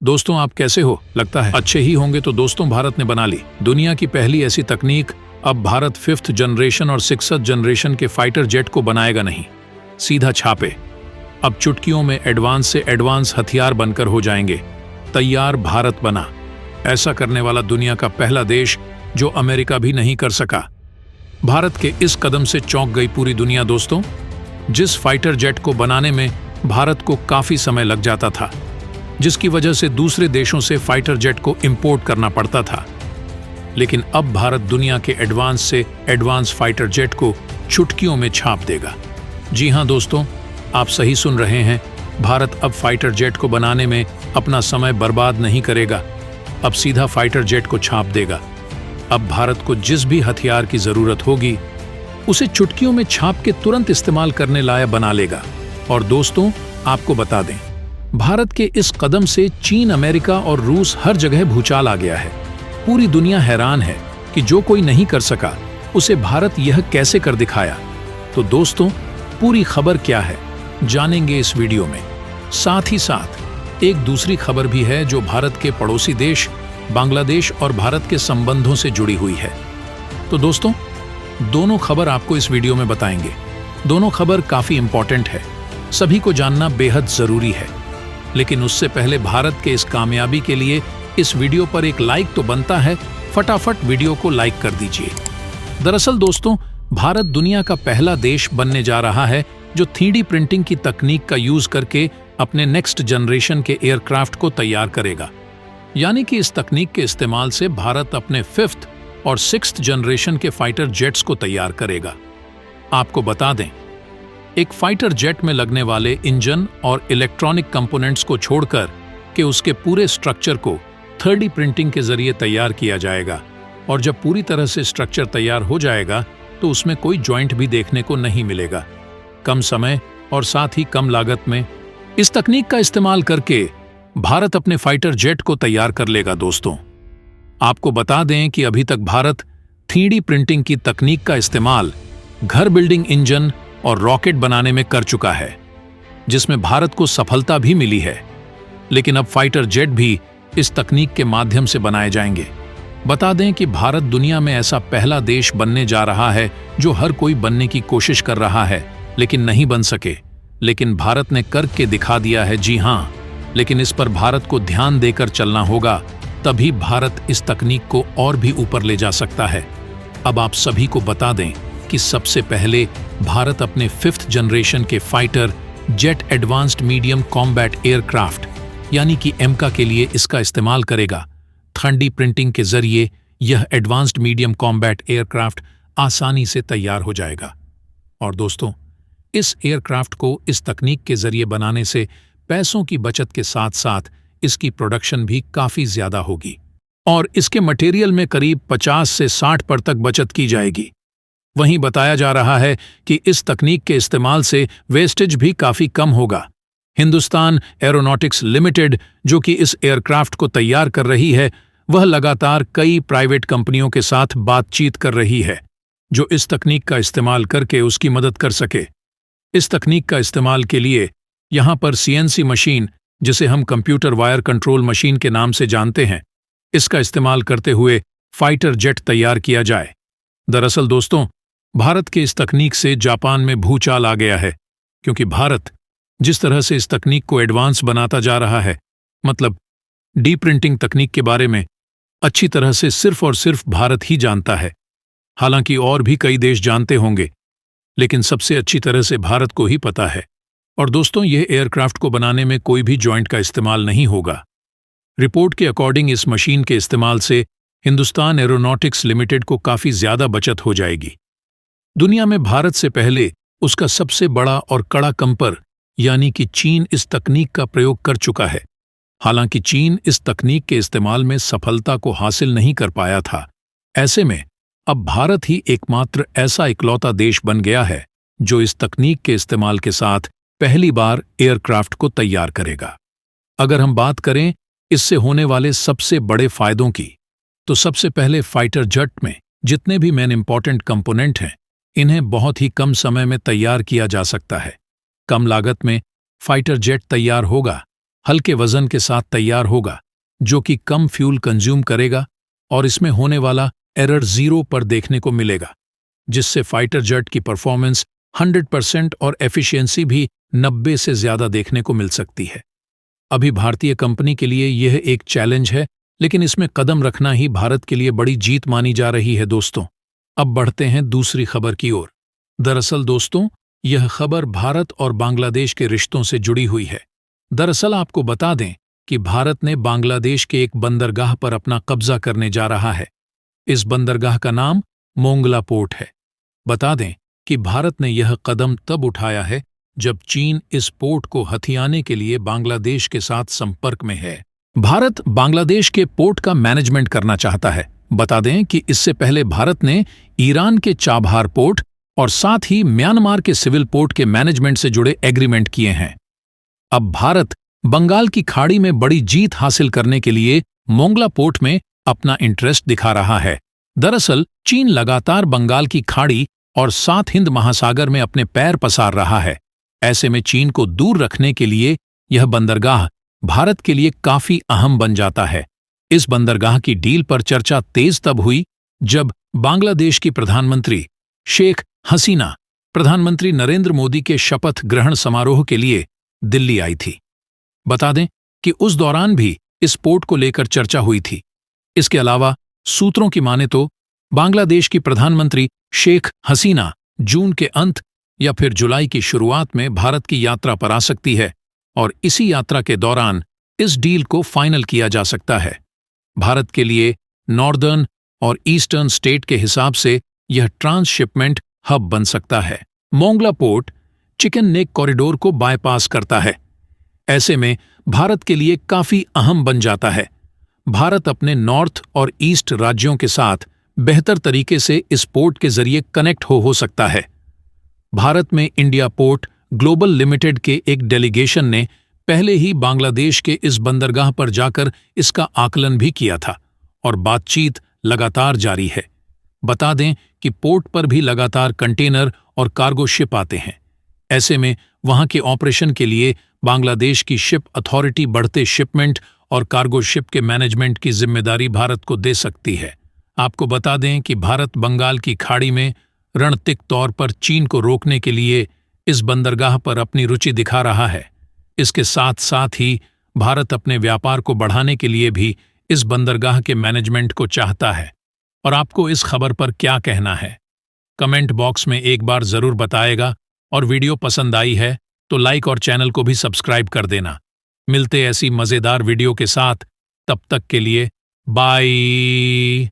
दोस्तों आप कैसे हो? लगता है अच्छे ही होंगे। तो दोस्तों भारत ने बना ली दुनिया की पहली ऐसी तकनीक। अब भारत 5th जनरेशन और 6th जनरेशन के फाइटर जेट को बनाएगा नहीं, सीधा छापे। अब चुटकियों में एडवांस से एडवांस हथियार बनकर हो जाएंगे तैयार। भारत बना ऐसा करने वाला दुनिया का पहला देश, जो अमेरिका भी नहीं कर सका। भारत के इस कदम से चौंक गई पूरी दुनिया। दोस्तों, जिस फाइटर जेट को बनाने में भारत को काफी समय लग जाता था, जिसकी वजह से दूसरे देशों से फाइटर जेट को इंपोर्ट करना पड़ता था, लेकिन अब भारत दुनिया के एडवांस से एडवांस फाइटर जेट को चुटकियों में छाप देगा। जी हां दोस्तों, आप सही सुन रहे हैं। भारत अब फाइटर जेट को बनाने में अपना समय बर्बाद नहीं करेगा, अब सीधा फाइटर जेट को छाप देगा। अब भारत को जिस भी हथियार की जरूरत होगी, उसे चुटकियों में छाप के तुरंत इस्तेमाल करने लायक बना लेगा। और दोस्तों आपको बता दें, भारत के इस कदम से चीन, अमेरिका और रूस हर जगह भूचाल आ गया है। पूरी दुनिया हैरान है कि जो कोई नहीं कर सका, उसे भारत यह कैसे कर दिखाया। तो दोस्तों, पूरी खबर क्या है जानेंगे इस वीडियो में। साथ ही साथ एक दूसरी खबर भी है जो भारत के पड़ोसी देश बांग्लादेश और भारत के संबंधों से जुड़ी हुई है। तो दोस्तों, दोनों खबर आपको इस वीडियो में बताएंगे। दोनों खबर काफी इंपॉर्टेंट है, सभी को जानना बेहद जरूरी है। लेकिन उससे पहले भारत के इस कामयाबी के लिए इस वीडियो पर एक लाइक तो बनता है। फटाफट वीडियो को लाइक कर दीजिए। दरअसल दोस्तों, भारत दुनिया का पहला देश बनने जा रहा है जो 3D प्रिंटिंग की तकनीक का यूज करके अपने नेक्स्ट जनरेशन के एयरक्राफ्ट को तैयार करेगा। यानी कि इस तकनीक के इस्तेमाल से भारत अपने 5th और 6th जनरेशन के फाइटर जेट्स को तैयार करेगा। आपको बता दें, एक फाइटर जेट में लगने वाले इंजन और इलेक्ट्रॉनिक कंपोनेंट्स को छोड़कर के उसके पूरे स्ट्रक्चर को 3D प्रिंटिंग के जरिए तैयार किया जाएगा। और जब पूरी तरह से स्ट्रक्चर तैयार हो जाएगा तो उसमें कोई जॉइंट भी देखने को नहीं मिलेगा। कम समय और साथ ही कम लागत में इस तकनीक का इस्तेमाल करके भारत अपने फाइटर जेट को तैयार कर लेगा। दोस्तों, आपको बता दें कि अभी तक भारत 3D प्रिंटिंग की तकनीक का इस्तेमाल घर बिल्डिंग इंजन और रॉकेट बनाने में कर चुका है, जिसमें भारत को सफलता भी मिली है। लेकिन अब फाइटर जेट भी इस तकनीक के माध्यम से बनाए जाएंगे। बता दें कि भारत दुनिया में ऐसा पहला देश बनने जा रहा है जो हर कोई बनने की कोशिश कर रहा है लेकिन नहीं बन सके। लेकिन भारत ने करके दिखा दिया है। जी हां, लेकिन इस पर भारत को ध्यान देकर चलना होगा, तभी भारत इस तकनीक को और भी ऊपर ले जा सकता है। अब आप सभी को बता दें कि सबसे पहले भारत अपने 5th जनरेशन के fighter jet advanced medium combat aircraft यानी कि एमका के लिए इसका इस्तेमाल करेगा। 3D प्रिंटिंग के जरिए यह एडवांस्ड मीडियम कॉम्बैट एयरक्राफ्ट आसानी से तैयार हो जाएगा। और दोस्तों, इस एयरक्राफ्ट को इस तकनीक के जरिए बनाने से पैसों की बचत के साथ साथ इसकी प्रोडक्शन भी काफी ज्यादा होगी और इसके मटेरियल में करीब 50 से 60% तक बचत की जाएगी। वहीं बताया जा रहा है कि इस तकनीक के इस्तेमाल से वेस्टेज भी काफी कम होगा। हिंदुस्तान एरोनॉटिक्स लिमिटेड, जो कि इस एयरक्राफ्ट को तैयार कर रही है, वह लगातार कई प्राइवेट कंपनियों के साथ बातचीत कर रही है जो इस तकनीक का इस्तेमाल करके उसकी मदद कर सके। इस तकनीक का इस्तेमाल के लिए यहां पर CNC मशीन, जिसे हम कंप्यूटर वायर कंट्रोल मशीन के नाम से जानते हैं, इसका इस्तेमाल करते हुए फाइटर जेट तैयार किया जाए। दरअसल दोस्तों, भारत के इस तकनीक से जापान में भूचाल आ गया है, क्योंकि भारत जिस तरह से इस तकनीक को एडवांस बनाता जा रहा है, मतलब डी प्रिंटिंग तकनीक के बारे में अच्छी तरह से सिर्फ और सिर्फ भारत ही जानता है। हालांकि और भी कई देश जानते होंगे, लेकिन सबसे अच्छी तरह से भारत को ही पता है। और दोस्तों, यह एयरक्राफ्ट को बनाने में कोई भी जॉइंट का इस्तेमाल नहीं होगा। रिपोर्ट के अकॉर्डिंग इस मशीन के इस्तेमाल से हिंदुस्तान एरोनॉटिक्स लिमिटेड को काफी ज्यादा बचत हो जाएगी। दुनिया में भारत से पहले उसका सबसे बड़ा और कड़ा कंपर यानी कि चीन इस तकनीक का प्रयोग कर चुका है। हालांकि चीन इस तकनीक के इस्तेमाल में सफलता को हासिल नहीं कर पाया था। ऐसे में अब भारत ही एकमात्र ऐसा इकलौता देश बन गया है जो इस तकनीक के इस्तेमाल के साथ पहली बार एयरक्राफ्ट को तैयार करेगा। अगर हम बात करें इससे होने वाले सबसे बड़े फायदों की, तो सबसे पहले फाइटर जेट में जितने भी मेन इंपॉर्टेंट कंपोनेंट हैं, इन्हें बहुत ही कम समय में तैयार किया जा सकता है। कम लागत में फाइटर जेट तैयार होगा। हल्के वजन के साथ तैयार होगा, जो कि कम फ्यूल कंज्यूम करेगा और इसमें होने वाला एरर 0 पर देखने को मिलेगा, जिससे फाइटर जेट की परफॉर्मेंस 100% और एफिशिएंसी भी 90 से ज्यादा देखने को मिल सकती है। अभी भारतीय कंपनी के लिए यह एक चैलेंज है, लेकिन इसमें कदम रखना ही भारत के लिए बड़ी जीत मानी जा रही है दोस्तों। अब बढ़ते हैं दूसरी खबर की ओर। दरअसल दोस्तों, यह खबर भारत और बांग्लादेश के रिश्तों से जुड़ी हुई है। दरअसल आपको बता दें कि भारत ने बांग्लादेश के एक बंदरगाह पर अपना कब्जा करने जा रहा है। इस बंदरगाह का नाम मोंगला पोर्ट है। बता दें कि भारत ने यह कदम तब उठाया है जब चीन इस पोर्ट को हथियाने के लिए बांग्लादेश के साथ संपर्क में है। भारत बांग्लादेश के पोर्ट का मैनेजमेंट करना चाहता है। बता दें कि इससे पहले भारत ने ईरान के चाबहार पोर्ट और साथ ही म्यांमार के सिविल पोर्ट के मैनेजमेंट से जुड़े एग्रीमेंट किए हैं। अब भारत बंगाल की खाड़ी में बड़ी जीत हासिल करने के लिए मोंगला पोर्ट में अपना इंटरेस्ट दिखा रहा है। दरअसल चीन लगातार बंगाल की खाड़ी और साथ हिंद महासागर में अपने पैर पसार रहा है। ऐसे में चीन को दूर रखने के लिए यह बंदरगाह भारत के लिए काफी अहम बन जाता है। इस बंदरगाह की डील पर चर्चा तेज तब हुई जब बांग्लादेश की प्रधानमंत्री शेख हसीना प्रधानमंत्री नरेंद्र मोदी के शपथ ग्रहण समारोह के लिए दिल्ली आई थी। बता दें कि उस दौरान भी इस पोर्ट को लेकर चर्चा हुई थी। इसके अलावा सूत्रों की माने तो बांग्लादेश की प्रधानमंत्री शेख हसीना जून के अंत या फिर जुलाई की शुरुआत में भारत की यात्रा पर आ सकती है और इसी यात्रा के दौरान इस डील को फाइनल किया जा सकता है। भारत के लिए नॉर्दर्न और ईस्टर्न स्टेट के हिसाब से यह ट्रांसशिपमेंट हब बन सकता है। Mongla port chicken neck corridor को बायपास करता है। ऐसे में भारत के लिए काफी अहम बन जाता है। भारत अपने नॉर्थ और ईस्ट राज्यों के साथ बेहतर तरीके से इस पोर्ट के जरिए कनेक्ट हो सकता है। भारत में इंडिया पोर्ट ग्लोबल लिमिटेड के एक डेलीगेशन ने पहले ही बांग्लादेश के इस बंदरगाह पर जाकर इसका आकलन भी किया था और बातचीत लगातार जारी है। बता दें कि पोर्ट पर भी लगातार कंटेनर और कार्गो शिप आते हैं। ऐसे में वहां के ऑपरेशन के लिए बांग्लादेश की शिप अथॉरिटी बढ़ते शिपमेंट और कार्गो शिप के मैनेजमेंट की जिम्मेदारी भारत को दे सकती है। आपको बता दें कि भारत बंगाल की खाड़ी में रणनीतिक तौर पर चीन को रोकने के लिए इस बंदरगाह पर अपनी रुचि दिखा रहा है। इसके साथ साथ ही भारत अपने व्यापार को बढ़ाने के लिए भी इस बंदरगाह के मैनेजमेंट को चाहता है। और आपको इस खबर पर क्या कहना है, कमेंट बॉक्स में एक बार जरूर बताएगा। और वीडियो पसंद आई है तो लाइक और चैनल को भी सब्सक्राइब कर देना। मिलते ऐसी मजेदार वीडियो के साथ, तब तक के लिए बाय।